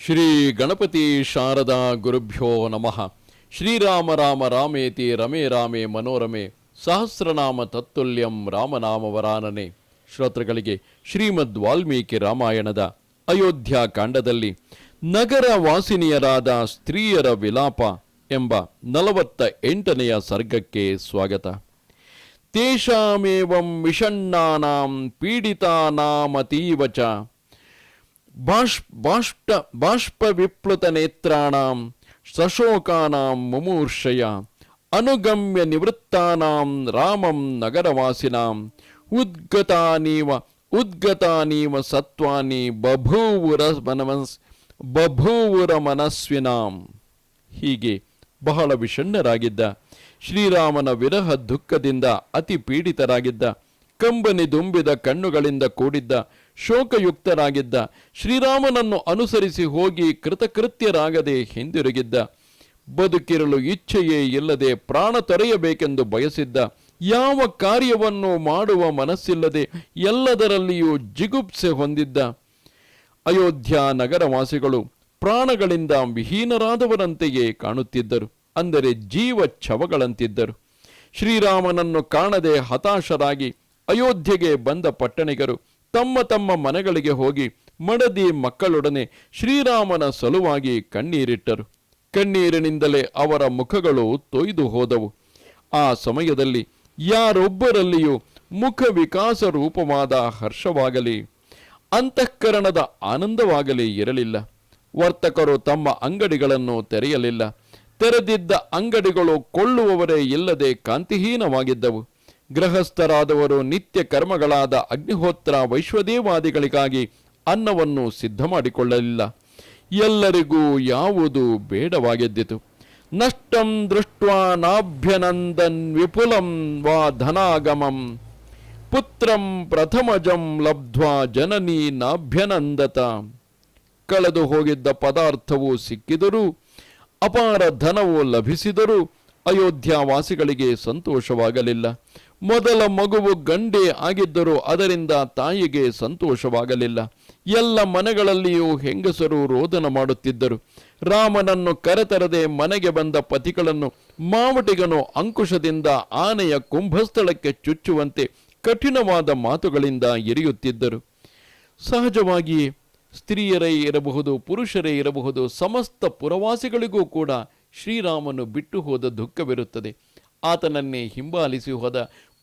ಶ್ರೀ ಗಣಪತಿ ಶಾರದಾ ಗುರುಭ್ಯೋ ನಮಃ. ಶ್ರೀರಾಮ ರಾಮ ರಾಮೇತಿ ರಮೇ ರಾಮೇ ಮನೋರಮೆ ಸಹಸ್ರನಾಮ ತತ್ತುಲ್ಯಂ ರಾಮನಾಮವರಾನನೆ. ಶ್ರೋತೃಗಳಿಗೆ ಶ್ರೀಮದ್ ವಾಲ್ಮೀಕಿ ರಾಮಾಯಣದ ಅಯೋಧ್ಯ ಕಾಂಡದಲ್ಲಿ ನಗರ ವಾಸಿನಿಯರಾದ ಸ್ತ್ರೀಯರ ವಿಲಾಪ ಎಂಬ 48ನೆಯ ಸರ್ಗಕ್ಕೆ ಸ್ವಾಗತ. ತೇಷಾಮೇವಂ ವಿಷಣ್ಣಾನಾಂ ಪೀಡಿತಾನಾಮತೀವಚ ಬಾಷ್ಪವಿಪ್ಲುತ ನೇತ್ರಾಣಾಂ ಸಶೋಕಾನಾಂ ಮುಮೂರ್ಷಯ ಅನುಗಮ್ಯ ನಿವೃತ್ತಾನಾಂ ರಾಮಂ ನಗರವಾಸಿನಾಂ ಉದ್ಗತಾನೀವ ಸತ್ವಾನಿ ಬಭೂವುರ ಮನಸ್ವಿನಾಂ. ಹೀಗೆ ಬಹಳ ವಿಷಣ್ಣರಾಗಿದ್ದ, ಶ್ರೀರಾಮನ ವಿರಹ ದುಃಖದಿಂದ ಅತಿ ಪೀಡಿತರಾಗಿದ್ದ, ಕಂಬನಿ ದುಂಬಿದ ಕಣ್ಣುಗಳಿಂದ ಕೂಡಿದ್ದ, ಶೋಕಯುಕ್ತರಾಗಿದ್ದ, ಶ್ರೀರಾಮನನ್ನು ಅನುಸರಿಸಿ ಹೋಗಿ ಕೃತಕೃತ್ಯರಾಗದೆ ಹಿಂದಿರುಗಿದ್ದ, ಬದುಕಿರಲು ಇಚ್ಛೆಯೇ ಇಲ್ಲದೆ ಪ್ರಾಣ ತೊರೆಯಬೇಕೆಂದು ಬಯಸಿದ್ದ, ಯಾವ ಕಾರ್ಯವನ್ನು ಮಾಡುವ ಮನಸ್ಸಿಲ್ಲದೆ ಎಲ್ಲದರಲ್ಲಿಯೂ ಜಿಗುಪ್ಸೆ ಹೊಂದಿದ್ದ ಅಯೋಧ್ಯ ನಗರವಾಸಿಗಳು ಪ್ರಾಣಗಳಿಂದ ವಿಹೀನರಾದವರಂತೆಯೇ ಕಾಣುತ್ತಿದ್ದರು. ಅಂದರೆ ಜೀವ ಛವಗಳಂತಿದ್ದರು. ಶ್ರೀರಾಮನನ್ನು ಕಾಣದೆ ಹತಾಶರಾಗಿ ಅಯೋಧ್ಯೆಗೆ ಬಂದ ಪಟ್ಟಣಿಗರು ತಮ್ಮ ತಮ್ಮ ಮನೆಗಳಿಗೆ ಹೋಗಿ ಮಡದಿ ಮಕ್ಕಳೊಡನೆ ಶ್ರೀರಾಮನ ಸಲುವಾಗಿ ಕಣ್ಣೀರಿಟ್ಟರು. ಕಣ್ಣೀರಿನಿಂದಲೇ ಅವರ ಮುಖಗಳು ತೊಯ್ದು ಹೋದವು. ಆ ಸಮಯದಲ್ಲಿ ಯಾರೊಬ್ಬರಲ್ಲಿಯೂ ಮುಖ ವಿಕಾಸ ರೂಪವಾದ ಹರ್ಷವಾಗಲಿ ಅಂತಃಕರಣದ ಆನಂದವಾಗಲಿ ಇರಲಿಲ್ಲ. ವರ್ತಕರು ತಮ್ಮ ಅಂಗಡಿಗಳನ್ನು ತೆರೆಯಲಿಲ್ಲ. ತೆರೆದಿದ್ದ ಅಂಗಡಿಗಳು ಕೊಳ್ಳುವವರೇ ಇಲ್ಲದೆ ಕಾಂತಿಹೀನವಾಗಿದ್ದವು. ಗೃಹಸ್ಥರಾದವರು ನಿತ್ಯ ಕರ್ಮಗಳಾದ ಅಗ್ನಿಹೋತ್ರ ವೈಶ್ವದೇವಾದಿಗಳಿಗಾಗಿ ಅನ್ನವನ್ನು ಸಿದ್ಧ ಮಾಡಿಕೊಳ್ಳಲಿಲ್ಲ. ಎಲ್ಲರಿಗೂ ಯಾವುದು ಬೇಡವಾಗಿದ್ದಿತು. ನಷ್ಟಂ ದೃಷ್ಟ್ವಾ ನಾಭ್ಯನಂದನ್ ವಿಪುಲಂ ವಾ ಧನಾಗಮಂ ಪುತ್ರಂ ಪ್ರಥಮಜಂ ಲಬ್ಧ್ವಾ ಜನನೀ ನಾಭ್ಯನಂದತ. ಕಳೆದು ಹೋಗಿದ್ದ ಪದಾರ್ಥವು ಸಿಕ್ಕಿದರೂ, ಅಪಾರ ಧನವು ಲಭಿಸಿದರೂ ಅಯೋಧ್ಯಾವಾಸಿಗಳಿಗೆ ಸಂತೋಷವಾಗಲಿಲ್ಲ. ಮೊದಲ ಮಗುವು ಗಂಡೇ ಆಗಿದ್ದರೂ ಅದರಿಂದ ತಾಯಿಗೆ ಸಂತೋಷವಾಗಲಿಲ್ಲ. ಎಲ್ಲ ಮನೆಗಳಲ್ಲಿಯೂ ಹೆಂಗಸರು ರೋದನ ಮಾಡುತ್ತಿದ್ದರು. ರಾಮನನ್ನು ಕರೆತರದೆ ಮನೆಗೆ ಬಂದ ಪತಿಗಳನ್ನು ಮಾವಟಿಗನು ಅಂಕುಶದಿಂದ ಆನೆಯ ಕುಂಭಸ್ಥಳಕ್ಕೆ ಚುಚ್ಚುವಂತೆ ಕಠಿಣವಾದ ಮಾತುಗಳಿಂದ ಎರೆಯುತ್ತಿದ್ದರು. ಸಹಜವಾಗಿಯೇ ಸ್ತ್ರೀಯರೇ ಇರಬಹುದು, ಪುರುಷರೇ ಇರಬಹುದು, ಸಮಸ್ತ ಪುರವಾಸಿಗಳಿಗೂ ಕೂಡ ಶ್ರೀರಾಮನು ಬಿಟ್ಟು ಹೋದ ದುಃಖವಿರುತ್ತದೆ. ಆತನನ್ನೇ ಹಿಂಬಾಲಿಸಿ ಹೋದ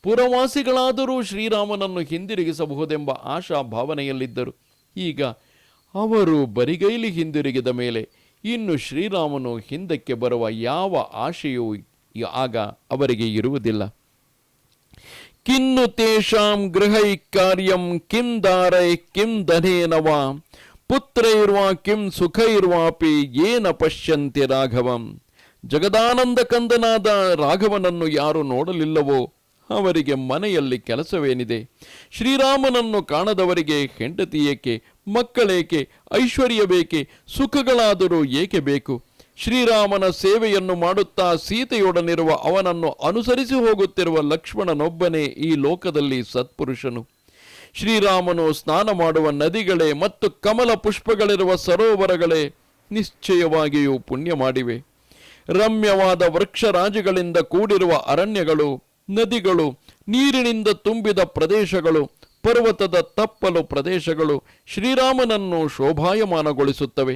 ಪುರವಾಸಿಗಳಾದರೂ ಶ್ರೀರಾಮನನ್ನು ಹಿಂದಿರುಗಿಸಬಹುದೆಂಬ ಆಶಾ ಭಾವನೆಯಲ್ಲಿದ್ದರು. ಈಗ ಅವರು ಬರಿಗೈಲಿ ಹಿಂದಿರುಗಿದ ಮೇಲೆ ಇನ್ನು ಶ್ರೀರಾಮನು ಹಿಂದಕ್ಕೆ ಬರುವ ಯಾವ ಆಶೆಯೂ ಆಗ ಅವರಿಗೆ ಇರುವುದಿಲ್ಲ. ಕಿನ್ನು ತೇಷಾಂ ಗೃಹೈ ಕಾರ್ಯಂ ಕಿಂ ದಾರೈ ಕಿಂ ಧನೇನವಾ ಪುತ್ರೈರ್ವಾ ಕಿಂ ಸುಖೈರ್ವಾಪಿ ಏನ ಪಶ್ಯಂತಿ ರಾಘವಂ. ಜಗದಾನಂದ ಕಂದನಾದ ರಾಘವನನ್ನು ಯಾರು ನೋಡಲಿಲ್ಲವೋ ಅವರಿಗೆ ಮನೆಯಲ್ಲಿ ಕೆಲಸವೇನಿದೆ? ಶ್ರೀರಾಮನನ್ನು ಕಾಣದವರಿಗೆ ಹೆಂಡತಿ ಏಕೆ, ಮಕ್ಕಳೇಕೆ, ಐಶ್ವರ್ಯ ಬೇಕೆ, ಸುಖಗಳಾದರೂ ಏಕೆ ಬೇಕು? ಶ್ರೀರಾಮನ ಸೇವೆಯನ್ನು ಮಾಡುತ್ತಾ ಸೀತೆಯೊಡನಿರುವ ಅವನನ್ನು ಅನುಸರಿಸಿ ಹೋಗುತ್ತಿರುವ ಲಕ್ಷ್ಮಣನೊಬ್ಬನೇ ಈ ಲೋಕದಲ್ಲಿ ಸತ್ಪುರುಷನು. ಶ್ರೀರಾಮನು ಸ್ನಾನ ಮಾಡುವ ನದಿಗಳೇ ಮತ್ತು ಕಮಲ ಪುಷ್ಪಗಳಿರುವ ಸರೋವರಗಳೇ ನಿಶ್ಚಯವಾಗಿಯೂ ಪುಣ್ಯ ಮಾಡಿವೆ. ರಮ್ಯವಾದ ವೃಕ್ಷರಾಜಿಗಳಿಂದ ಕೂಡಿರುವ ಅರಣ್ಯಗಳು, ನದಿಗಳು, ನೀರಿನಿಂದ ತುಂಬಿದ ಪ್ರದೇಶಗಳು, ಪರ್ವತದ ತಪ್ಪಲು ಪ್ರದೇಶಗಳು ಶ್ರೀರಾಮನನ್ನು ಶೋಭಾಯಮಾನಗೊಳಿಸುತ್ತವೆ.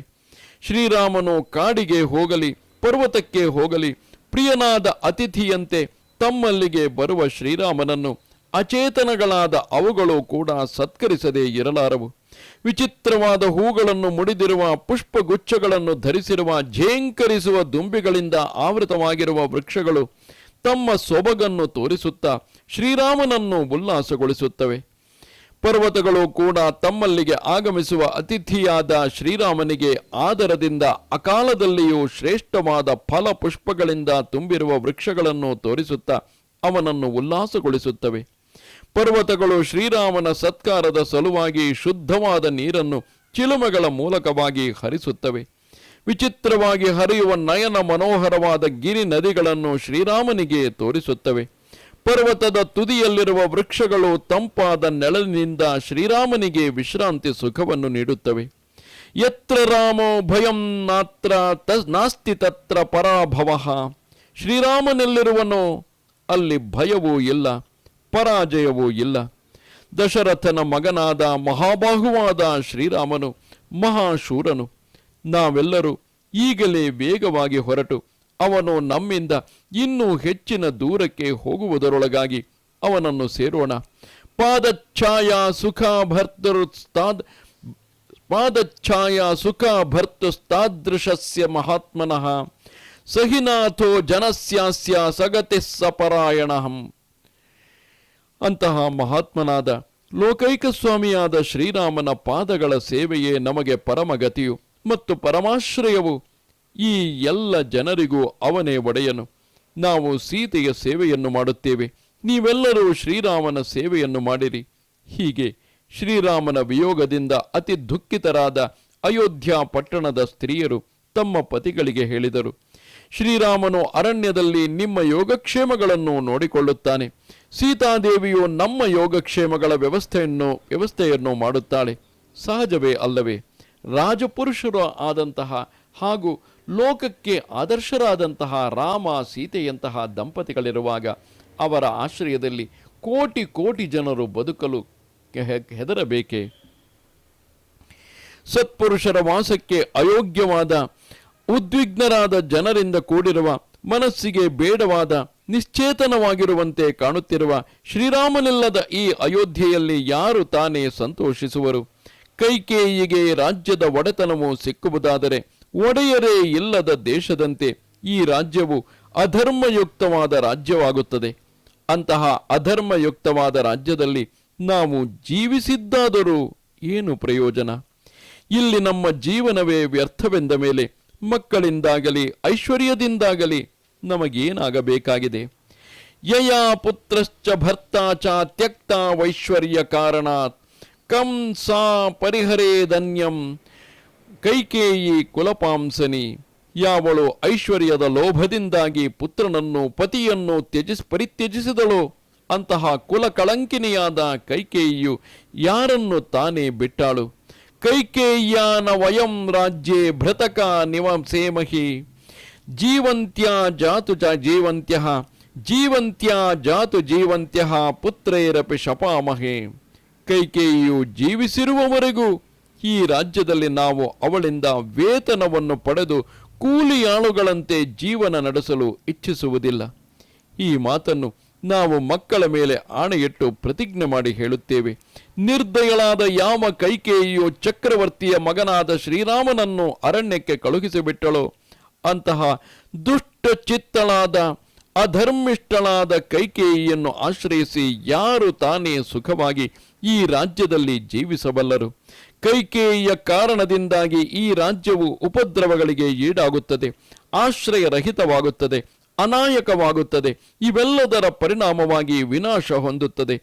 ಶ್ರೀರಾಮನು ಕಾಡಿಗೆ ಹೋಗಲಿ, ಪರ್ವತಕ್ಕೆ ಹೋಗಲಿ, ಪ್ರಿಯನಾದ ಅತಿಥಿಯಂತೆ ತಮ್ಮಲ್ಲಿಗೆ ಬರುವ ಶ್ರೀರಾಮನನ್ನು ಅಚೇತನಗಳಾದ ಅವುಗಳು ಕೂಡ ಸತ್ಕರಿಸದೇ ಇರಲಾರವು. ವಿಚಿತ್ರವಾದ ಹೂಗಳನ್ನು ಮುಡಿದಿರುವ, ಪುಷ್ಪಗುಚ್ಛಗಳನ್ನು ಧರಿಸಿರುವ, ಝೇಂಕರಿಸುವ ದುಂಬಿಗಳಿಂದ ಆವೃತವಾಗಿರುವ ವೃಕ್ಷಗಳು ತಮ್ಮ ಸೊಬಗನ್ನು ತೋರಿಸುತ್ತಾ ಶ್ರೀರಾಮನನ್ನು ಉಲ್ಲಾಸಗೊಳಿಸುತ್ತವೆ. ಪರ್ವತಗಳು ಕೂಡ ತಮ್ಮಲ್ಲಿಗೆ ಆಗಮಿಸುವ ಅತಿಥಿಯಾದ ಶ್ರೀರಾಮನಿಗೆ ಆದರದಿಂದ ಅಕಾಲದಲ್ಲಿಯೂ ಶ್ರೇಷ್ಠವಾದ ಫಲ ಪುಷ್ಪಗಳಿಂದ ತುಂಬಿರುವ ವೃಕ್ಷಗಳನ್ನು ತೋರಿಸುತ್ತಾ ಅವನನ್ನು ಉಲ್ಲಾಸಗೊಳಿಸುತ್ತವೆ. ಪರ್ವತಗಳು ಶ್ರೀರಾಮನ ಸತ್ಕಾರದ ಸಲುವಾಗಿ ಶುದ್ಧವಾದ ನೀರನ್ನು ಚಿಲುಮೆಗಳ ಮೂಲಕವಾಗಿ ಹರಿಸುತ್ತವೆ. ವಿಚಿತ್ರವಾಗಿ ಹರಿಯುವ ನಯನ ಮನೋಹರವಾದ ಗಿರಿ ನದಿಗಳನ್ನು ಶ್ರೀರಾಮನಿಗೆ ತೋರಿಸುತ್ತವೆ. ಪರ್ವತದ ತುದಿಯಲ್ಲಿರುವ ವೃಕ್ಷಗಳು ತಂಪಾದ ನೆರಳಿನಿಂದ ಶ್ರೀರಾಮನಿಗೆ ವಿಶ್ರಾಂತಿ ಸುಖವನ್ನು ನೀಡುತ್ತವೆ. ಯತ್ರ ರಾಮೋ ಭಯಂ ನಾಸ್ತಿ ತತ್ರ ಪರಾಭವಃ. ಶ್ರೀರಾಮನೆಲ್ಲಿರುವನೋ ಅಲ್ಲಿ ಭಯವೂ ಇಲ್ಲ, ಪರಾಜಯವೂ ಇಲ್ಲ. ದಶರಥನ ಮಗನಾದ ಮಹಾಬಾಹುವಾದ ಶ್ರೀರಾಮನು ಮಹಾಶೂರನು. ನಾವೆಲ್ಲರೂ ಈಗಲೇ ವೇಗವಾಗಿ ಹೊರಟು ಅವನು ನಮ್ಮಿಂದ ಇನ್ನೂ ಹೆಚ್ಚಿನ ದೂರಕ್ಕೆ ಹೋಗುವುದರೊಳಗಾಗಿ ಅವನನ್ನು ಸೇರೋಣ. ಪಾದಚ್ಛಾಯಾ ಸುಖ ಭರ್ತುಸ್ತಾದೃಶಸ್ಯ ಮಹಾತ್ಮನಃ ಸಹಿನಾಥೋ ಜನಸ್ಯಾಸ್ಯ ಸಗತಿ ಸಪರಾಯಣಹಂ. ಅಂತಹ ಮಹಾತ್ಮನಾದ ಲೋಕೈಕ ಸ್ವಾಮಿಯಾದ ಶ್ರೀರಾಮನ ಪಾದಗಳ ಸೇವೆಯೇ ನಮಗೆ ಪರಮಗತಿಯು ಮತ್ತು ಪರಮಾಶ್ರಯವು. ಈ ಎಲ್ಲ ಜನರಿಗೂ ಅವನೇ ಒಡೆಯನು. ನಾವು ಸೀತೆಯ ಸೇವೆಯನ್ನು ಮಾಡುತ್ತೇವೆ, ನೀವೆಲ್ಲರೂ ಶ್ರೀರಾಮನ ಸೇವೆಯನ್ನು ಮಾಡಿರಿ. ಹೀಗೆ ಶ್ರೀರಾಮನ ವಿಯೋಗದಿಂದ ಅತಿ ದುಃಖಿತರಾದ ಅಯೋಧ್ಯ ಪಟ್ಟಣದ ಸ್ತ್ರೀಯರು ತಮ್ಮ ಪತಿಗಳಿಗೆ ಹೇಳಿದರು, ಶ್ರೀರಾಮನು ಅರಣ್ಯದಲ್ಲಿ ನಿಮ್ಮ ಯೋಗಕ್ಷೇಮಗಳನ್ನು ನೋಡಿಕೊಳ್ಳುತ್ತಾನೆ. ಸೀತಾದೇವಿಯು ನಮ್ಮ ಯೋಗಕ್ಷೇಮಗಳ ವ್ಯವಸ್ಥೆಯನ್ನು ಮಾಡುತ್ತಾಳೆ. ಸಹಜವೇ ಅಲ್ಲವೇ? ರಾಜಪುರುಷರು ಆದಂತಹ ಹಾಗೂ ಲೋಕಕ್ಕೆ ಆದರ್ಶರಾದಂತಹ ರಾಮ ಸೀತೆಯಂತಹ ದಂಪತಿಗಳಿರುವಾಗ ಅವರ ಆಶ್ರಯದಲ್ಲಿ ಕೋಟಿ ಕೋಟಿ ಜನರು ಬದುಕಲು ಹೆದರಬೇಕೆ? ಸತ್ಪುರುಷರ ವಾಸಕ್ಕೆ ಅಯೋಗ್ಯವಾದ ಉದ್ವಿಗ್ನರಾದ ಜನರಿಂದ ಕೂಡಿರುವ, ಮನಸ್ಸಿಗೆ ಬೇಡವಾದ, ನಿಶ್ಚೇತನವಾಗಿರುವಂತೆ ಕಾಣುತ್ತಿರುವ ಶ್ರೀರಾಮನಿಲ್ಲದ ಈ ಅಯೋಧ್ಯೆಯಲ್ಲಿ ಯಾರು ತಾನೇ ಸಂತೋಷಿಸುವರು? ಕೈಕೇಯಿಗೆ ರಾಜ್ಯದ ಒಡೆತನವು ಸಿಕ್ಕುವುದಾದರೆ ಒಡೆಯರೇ ಇಲ್ಲದ ದೇಶದಂತೆ ಈ ರಾಜ್ಯವು ಅಧರ್ಮಯುಕ್ತವಾದ ರಾಜ್ಯವಾಗುತ್ತದೆ. ಅಂತಹ ಅಧರ್ಮಯುಕ್ತವಾದ ರಾಜ್ಯದಲ್ಲಿ ನಾವು ಜೀವಿಸಿದ್ದಾದರೂ ಏನು ಪ್ರಯೋಜನ? ಇಲ್ಲಿ ನಮ್ಮ ಜೀವನವೇ ವ್ಯರ್ಥವೆಂದ ಮೇಲೆ ಮಕ್ಕಳಿಂದಾಗಲಿ ಐಶ್ವರ್ಯದಿಂದಾಗಲಿ ನಮಗೇನಾಗಬೇಕಾಗಿದೆ? ಯಯಾ ಪುತ್ರಶ್ಚ ಭರ್ತಾ ಚ ತ್ಯಕ್ತ ವೈಶ್ವರ್ಯ ಕಾರಣಾತ್ ಕಂ ಸಾ ಪರಿಹರೇದನ್ಯಂ ಕೈಕೇಯಿ ಕುಲಪಾಂಸನಿ. ಯಾವಳು ಐಶ್ವರ್ಯದ ಲೋಭದಿಂದಾಗಿ ಪುತ್ರನನ್ನು ಪತಿಯನ್ನು ಪರಿತ್ಯಜಿಸಿದಳೋ ಅಂತಹ ಕುಲ ಕಳಂಕಿನಿಯಾದ ಕೈಕೇಯಿಯು ಯಾರನ್ನು ತಾನೇ ಬಿಟ್ಟಾಳು? ಕೈಕೇಯ್ಯಾನ ವಯಂ ರಾಜ್ಯೆ ಭೃತಕ ನಿವಸೇಮಹಿ ಜೀವಂತ್ಯಾ ಜಾತು ಜೀವಂತ್ಯಃ ಪುತ್ರೈರಪಿ ಶಪಾಮಹೆ. ಕೈಕೇಯಿಯು ಜೀವಿಸಿರುವವರೆಗೂ ಈ ರಾಜ್ಯದಲ್ಲಿ ನಾವು ಅವಳಿಂದ ವೇತನವನ್ನು ಪಡೆದು ಕೂಲಿಯಾಳುಗಳಂತೆ ಜೀವನ ನಡೆಸಲು ಇಚ್ಛಿಸುವುದಿಲ್ಲ. ಈ ಮಾತನ್ನು ನಾವು ಮಕ್ಕಳ ಮೇಲೆ ಆಣೆಯಿಟ್ಟು ಪ್ರತಿಜ್ಞೆ ಮಾಡಿ ಹೇಳುತ್ತೇವೆ. ನಿರ್ದಯಳಾದ ಯಾವ ಕೈಕೇಯಿಯು ಚಕ್ರವರ್ತಿಯ ಮಗನಾದ ಶ್ರೀರಾಮನನ್ನು ಅರಣ್ಯಕ್ಕೆ ಕಳುಹಿಸಿಬಿಟ್ಟಳೋ ಅಂತಹ ದುಷ್ಟ ಚಿತ್ತಳಾದ ಅಧರ್ಮಿಷ್ಠಳಾದ ಕೈಕೇಯಿಯನ್ನು ಆಶ್ರಯಿಸಿ ಯಾರು ತಾನೇ ಸುಖವಾಗಿ ಈ ರಾಜ್ಯದಲ್ಲಿ ಜೀವಿಸಬಲ್ಲರು? ಕೈಕೇಯಿಯ ಕಾರಣದಿಂದಾಗಿ ಈ ರಾಜ್ಯವು ಉಪದ್ರವಗಳಿಗೆ ಈಡಾಗುತ್ತದೆ, ಆಶ್ರಯರಹಿತವಾಗುತ್ತದೆ, ಅನಾಯಕವಾಗುತ್ತದೆ. ಇವೆಲ್ಲದರ ಪರಿಣಾಮವಾಗಿ ವಿನಾಶ ಹೊಂದುತ್ತದೆ.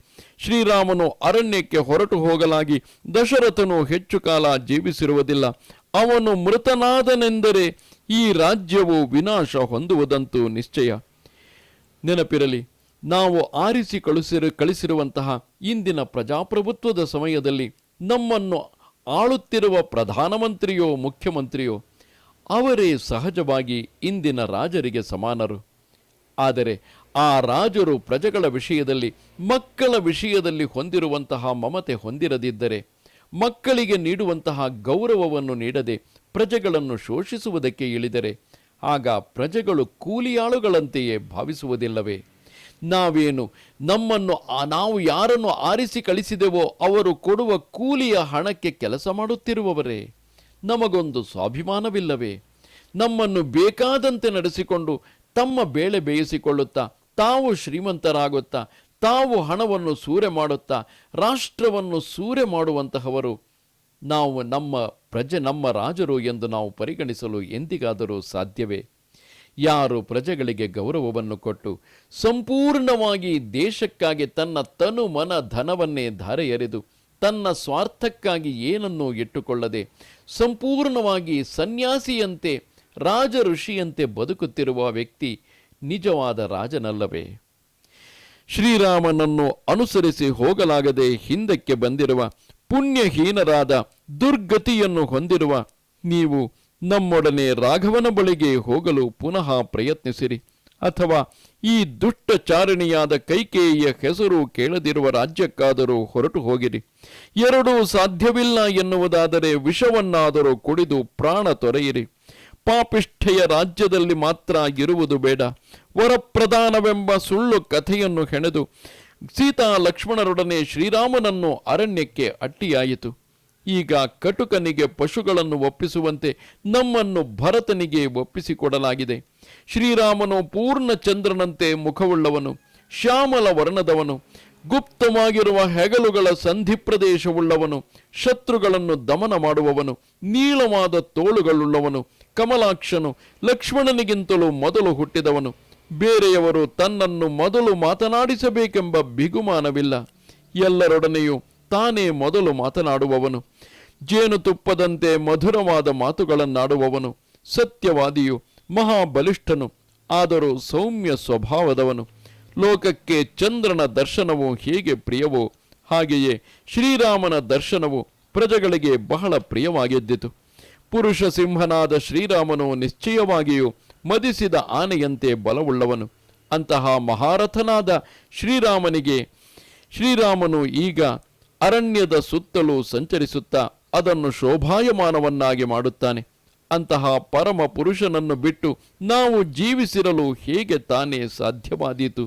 ಶ್ರೀರಾಮನು ಅರಣ್ಯಕ್ಕೆ ಹೊರಟು ಹೋಗಲಾಗಿ ದಶರಥನು ಹೆಚ್ಚು ಕಾಲ ಜೀವಿಸಿರುವುದಿಲ್ಲ. ಅವನು ಮೃತನಾದನೆಂದರೆ ಈ ರಾಜ್ಯವು ವಿನಾಶ ಹೊಂದುವುದಂತೂ ನಿಶ್ಚಯ. ನೆನಪಿರಲಿ, ನಾವು ಆರಿಸಿ ಕಳಿಸಿರುವಂತಹ ಇಂದಿನ ಪ್ರಜಾಪ್ರಭುತ್ವದ ಸಮಯದಲ್ಲಿ ನಮ್ಮನ್ನು ಆಳುತ್ತಿರುವ ಪ್ರಧಾನಮಂತ್ರಿಯೋ ಮುಖ್ಯಮಂತ್ರಿಯೋ ಅವರೇ ಸಹಜವಾಗಿ ಇಂದಿನ ರಾಜರಿಗೆ ಸಮಾನರು. ಆದರೆ ಆ ರಾಜರು ಪ್ರಜೆಗಳ ವಿಷಯದಲ್ಲಿ, ಮಕ್ಕಳ ವಿಷಯದಲ್ಲಿ ಹೊಂದಿರುವಂತಹ ಮಮತೆ ಹೊಂದಿರದಿದ್ದರೆ, ಮಕ್ಕಳಿಗೆ ನೀಡುವಂತಹ ಗೌರವವನ್ನು ನೀಡದೆ ಪ್ರಜೆಗಳನ್ನು ಶೋಷಿಸುವುದಕ್ಕೆ ಇಳಿದರೆ ಆಗ ಪ್ರಜೆಗಳು ಕೂಲಿಯಾಳುಗಳಂತೆಯೇ ಭಾವಿಸುವುದಿಲ್ಲವೇ? ನಾವು ಯಾರನ್ನು ಆರಿಸಿ ಕಳಿಸಿದೆವೋ ಅವರು ಕೊಡುವ ಕೂಲಿಯ ಹಣಕ್ಕೆ ಕೆಲಸ ಮಾಡುತ್ತಿರುವವರೇ? ನಮಗೊಂದು ಸ್ವಾಭಿಮಾನವಿಲ್ಲವೇ? ನಮ್ಮನ್ನು ಬೇಕಾದಂತೆ ನಡೆಸಿಕೊಂಡು ತಮ್ಮ ಬೇಳೆ ಬೇಯಿಸಿಕೊಳ್ಳುತ್ತಾ, ತಾವು ಶ್ರೀಮಂತರಾಗುತ್ತಾ, ತಾವು ಹಣವನ್ನು ಸೂರೆ ಮಾಡುತ್ತಾ ರಾಷ್ಟ್ರವನ್ನು ಸೂರೆ ಮಾಡುವಂತಹವರು ನಾವು ನಮ್ಮ ರಾಜರು ಎಂದು ನಾವು ಪರಿಗಣಿಸಲು ಎಂದಿಗಾದರೂ ಸಾಧ್ಯವೇ? ಯಾರು ಪ್ರಜೆಗಳಿಗೆ ಗೌರವವನ್ನು ಕೊಟ್ಟು ಸಂಪೂರ್ಣವಾಗಿ ದೇಶಕ್ಕಾಗಿ ತನ್ನ ತನು ಮನ ಧನವನ್ನೇ ಧಾರೆ ಎರೆದು ತನ್ನ ಸ್ವಾರ್ಥಕ್ಕಾಗಿ ಏನನ್ನೂ ಇಟ್ಟುಕೊಳ್ಳದೆ ಸಂಪೂರ್ಣವಾಗಿ ಸನ್ಯಾಸಿಯಂತೆ ರಾಜ ಋಷಿಯಂತೆ ಬದುಕುತ್ತಿರುವ ವ್ಯಕ್ತಿ ನಿಜವಾದ ರಾಜನಲ್ಲವೇ? ಶ್ರೀರಾಮನನ್ನು ಅನುಸರಿಸಿ ಹೋಗಲಾಗದೆ ಹಿಂದಕ್ಕೆ ಬಂದಿರುವ ಪುಣ್ಯಹೀನರಾದ ದುರ್ಗತಿಯನ್ನು ಹೊಂದಿರುವ ನೀವು ನಮ್ಮೊಡನೆ ರಾಘವನ ಬಳಿಗೆ ಹೋಗಲು ಪುನಃ ಪ್ರಯತ್ನಿಸಿರಿ, ಅಥವಾ ಈ ದುಷ್ಟಚಾರಿಣಿಯಾದ ಕೈಕೇಯಿಯ ಹೆಸರು ಕೇಳದಿರುವ ರಾಜ್ಯಕ್ಕಾದರೂ ಹೊರಟು ಹೋಗಿರಿ. ಎರಡೂ ಸಾಧ್ಯವಿಲ್ಲ ಎನ್ನುವುದಾದರೆ ವಿಷವನ್ನಾದರೂ ಕುಡಿದು ಪ್ರಾಣ ತೊರೆಯಿರಿ. ಪಾಪಿಷ್ಠೆಯ ರಾಜ್ಯದಲ್ಲಿ ಮಾತ್ರ ಇರುವುದು ಬೇಡ. ವರಪ್ರಧಾನವೆಂಬ ಸುಳ್ಳು ಕಥೆಯನ್ನು ಹೆಣೆದು ಸೀತಾ ಲಕ್ಷ್ಮಣರೊಡನೆ ಶ್ರೀರಾಮನನ್ನು ಅರಣ್ಯಕ್ಕೆ ಅಟ್ಟಿಯಾಯಿತು. ಈಗ ಕಟುಕನಿಗೆ ಪಶುಗಳನ್ನು ಒಪ್ಪಿಸುವಂತೆ ನಮ್ಮನ್ನು ಭರತನಿಗೆ ಒಪ್ಪಿಸಿಕೊಡಲಾಗಿದೆ. ಶ್ರೀರಾಮನು ಪೂರ್ಣ ಚಂದ್ರನಂತೆ ಮುಖವುಳ್ಳವನು, ಶ್ಯಾಮಲ ವರ್ಣದವನು, ಗುಪ್ತವಾಗಿರುವ ಹೆಗಲುಗಳ ಸಂಧಿಪ್ರದೇಶವುಳ್ಳವನು, ಶತ್ರುಗಳನ್ನು ದಮನ ಮಾಡುವವನು, ನೀಳವಾದ ತೋಳುಗಳುಳ್ಳವನು, ಕಮಲಾಕ್ಷನು, ಲಕ್ಷ್ಮಣನಿಗಿಂತಲೂ ಮೊದಲು ಹುಟ್ಟಿದವನು. ಬೇರೆಯವರು ತನ್ನನ್ನು ಮೊದಲು ಮಾತನಾಡಿಸಬೇಕೆಂಬ ಬಿಗುಮಾನವಿಲ್ಲ. ಎಲ್ಲರೊಡನೆಯೂ ತಾನೇ ಮೊದಲು ಮಾತನಾಡುವವನು, ಜೇನುತುಪ್ಪದಂತೆ ಮಧುರವಾದ ಮಾತುಗಳನ್ನಾಡುವವನು, ಸತ್ಯವಾದಿಯು, ಮಹಾಬಲಿಷ್ಠನು, ಆದರೂ ಸೌಮ್ಯ ಸ್ವಭಾವದವನು. ಲೋಕಕ್ಕೆ ಚಂದ್ರನ ದರ್ಶನವು ಹೇಗೆ ಪ್ರಿಯವೋ ಹಾಗೆಯೇ ಶ್ರೀರಾಮನ ದರ್ಶನವು ಪ್ರಜೆಗಳಿಗೆ ಬಹಳ ಪ್ರಿಯವಾಗಿದ್ದಿತು. ಪುರುಷ ಸಿಂಹನಾದ ಶ್ರೀರಾಮನು ನಿಶ್ಚಯವಾಗಿಯೂ ಮದಿಸಿದ ಆನೆಯಂತೆ ಬಲವುಳ್ಳವನು. ಅಂತಹ ಮಹಾರಥನಾದ ಶ್ರೀರಾಮನು ಈಗ ಅರಣ್ಯದ ಸುತ್ತಲೂ ಸಂಚರಿಸುತ್ತಾ ಅದನ್ನು ಶೋಭಾಯಮಾನವನ್ನಾಗಿ ಮಾಡುತ್ತಾನೆ. ಅಂತಹ ಪರಮ ಪುರುಷನನ್ನು ಬಿಟ್ಟು ನಾವು ಜೀವಿಸಿರಲು ಹೇಗೆ ತಾನೇ ಸಾಧ್ಯವಾದೀತು?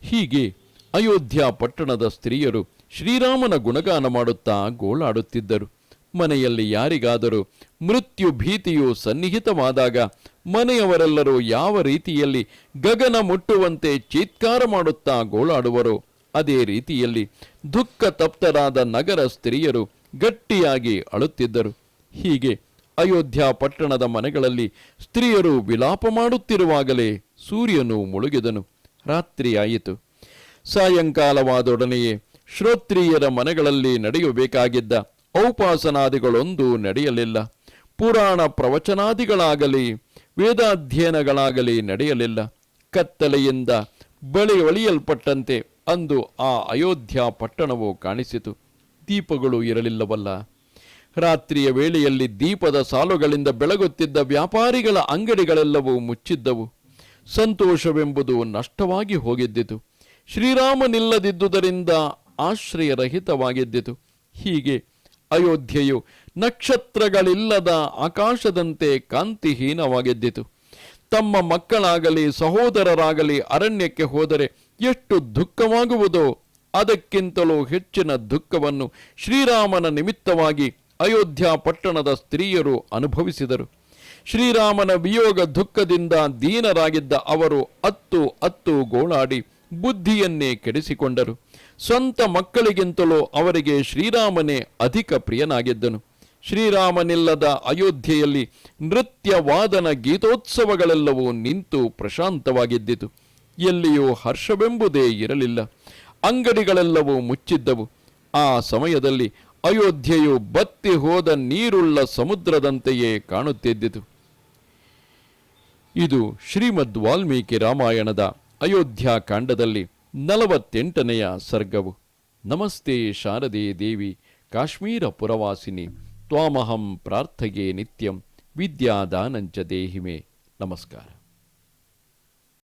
ಹೀಗೆ ಅಯೋಧ್ಯ ಪಟ್ಟಣದ ಸ್ತ್ರೀಯರು ಶ್ರೀರಾಮನ ಗುಣಗಾನ ಮಾಡುತ್ತಾ ಗೋಳಾಡುತ್ತಿದ್ದರು. ಮನೆಯಲ್ಲಿ ಯಾರಿಗಾದರೂ ಮೃತ್ಯು ಭೀತಿಯು ಸನ್ನಿಹಿತವಾದಾಗ ಮನೆಯವರೆಲ್ಲರೂ ಯಾವ ರೀತಿಯಲ್ಲಿ ಗಗನ ಮುಟ್ಟುವಂತೆ ಚೀತ್ಕಾರ ಮಾಡುತ್ತಾ ಗೋಳಾಡುವರೋ ಅದೇ ರೀತಿಯಲ್ಲಿ ದುಃಖ ತಪ್ತರಾದ ನಗರ ಸ್ತ್ರೀಯರು ಗಟ್ಟಿಯಾಗಿ ಅಳುತ್ತಿದ್ದರು. ಹೀಗೆ ಅಯೋಧ್ಯ ಪಟ್ಟಣದ ಮನೆಗಳಲ್ಲಿ ಸ್ತ್ರೀಯರು ವಿಲಾಪ ಮಾಡುತ್ತಿರುವಾಗಲೇ ಸೂರ್ಯನು ಮುಳುಗಿದನು. ರಾತ್ರಿಯಾಯಿತು. ಸಾಯಂಕಾಲವಾದೊಡನೆಯೇ ಶ್ರೋತ್ರಿಯರ ಮನೆಗಳಲ್ಲಿ ನಡೆಯಬೇಕಾಗಿದ್ದ ಔಪಾಸನಾದಿಗಳೊಂದು ನಡೆಯಲಿಲ್ಲ. ಪುರಾಣ ಪ್ರವಚನಾದಿಗಳಾಗಲಿ ವೇದಾಧ್ಯಯನಗಳಾಗಲಿ ನಡೆಯಲಿಲ್ಲ. ಕತ್ತಲೆಯಿಂದ ಒಳಿಯಲ್ಪಟ್ಟಂತೆ ಅಂದು ಆ ಅಯೋಧ್ಯ ಪಟ್ಟಣವು ಕಾಣಿಸಿತು. ದೀಪಗಳು ಇರಲಿಲ್ಲವಲ್ಲ. ರಾತ್ರಿಯ ವೇಳೆಯಲ್ಲಿ ದೀಪದ ಸಾಲುಗಳಿಂದ ಬೆಳಗುತ್ತಿದ್ದ ವ್ಯಾಪಾರಿಗಳ ಅಂಗಡಿಗಳೆಲ್ಲವೂ ಮುಚ್ಚಿದ್ದವು. ಸಂತೋಷವೆಂಬುದು ನಷ್ಟವಾಗಿ ಹೋಗಿದ್ದಿತು. ಶ್ರೀರಾಮನಿಲ್ಲದಿದ್ದುದರಿಂದ ಆಶ್ರಯರಹಿತವಾಗಿದ್ದಿತು. ಹೀಗೆ ಅಯೋಧ್ಯೆಯು ನಕ್ಷತ್ರಗಳಿಲ್ಲದ ಆಕಾಶದಂತೆ ಕಾಂತಿಹೀನವಾಗಿದ್ದಿತು. ತಮ್ಮ ಮಕ್ಕಳಾಗಲಿ ಸಹೋದರರಾಗಲಿ ಅರಣ್ಯಕ್ಕೆ ಹೋದರೆ ಎಷ್ಟು ದುಃಖವಾಗುವುದೋ ಅದಕ್ಕಿಂತಲೂ ಹೆಚ್ಚಿನ ದುಃಖವನ್ನು ಶ್ರೀರಾಮನ ನಿಮಿತ್ತವಾಗಿ ಅಯೋಧ್ಯ ಪಟ್ಟಣದ ಸ್ತ್ರೀಯರು ಅನುಭವಿಸಿದರು. ಶ್ರೀರಾಮನ ವಿಯೋಗ ದುಃಖದಿಂದ ದೀನರಾಗಿದ್ದ ಅವರು ಅತ್ತು ಗೋಳಾಡಿ ಬುದ್ಧಿಯನ್ನೇ ಕೆಡಿಸಿಕೊಂಡರು. ಸ್ವಂತ ಮಕ್ಕಳಿಗಿಂತಲೂ ಅವರಿಗೆ ಶ್ರೀರಾಮನೇ ಅಧಿಕ ಪ್ರಿಯನಾಗಿದ್ದನು. ಶ್ರೀರಾಮನಿಲ್ಲದ ಅಯೋಧ್ಯೆಯಲ್ಲಿ ನೃತ್ಯ ವಾದನ ಗೀತೋತ್ಸವಗಳೆಲ್ಲವೂ ನಿಂತು ಪ್ರಶಾಂತವಾಗಿದ್ದಿತು. ಎಲ್ಲಿಯೂ ಹರ್ಷವೆಂಬುದೇ ಇರಲಿಲ್ಲ. ಅಂಗಡಿಗಳೆಲ್ಲವೂ ಮುಚ್ಚಿದ್ದವು. ಆ ಸಮಯದಲ್ಲಿ ಅಯೋಧ್ಯೆಯು ಬತ್ತಿ ಹೋದ ನೀರುಳ್ಳ ಸಮುದ್ರದಂತೆಯೇ ಕಾಣುತ್ತಿದ್ದಿತು. ಇದು ಶ್ರೀಮದ್ ವಾಲ್ಮೀಕಿ ರಾಮಾಯಣದ ಅಯೋಧ್ಯ ಕಾಂಡದಲ್ಲಿ 48ನೆಯ ಸರ್ಗವು. ನಮಸ್ತೆ ಶಾರದೆ ದೇವಿ ಕಾಶ್ಮೀರ ಪುರವಾಸಿನಿ ತ್ವಾಮಹಂ ಪ್ರಾರ್ಥಯೇ ನಿತ್ಯಂ ವಿದ್ಯಾದಾನಂಚ ದೇಹಿಮೆ. ನಮಸ್ಕಾರ.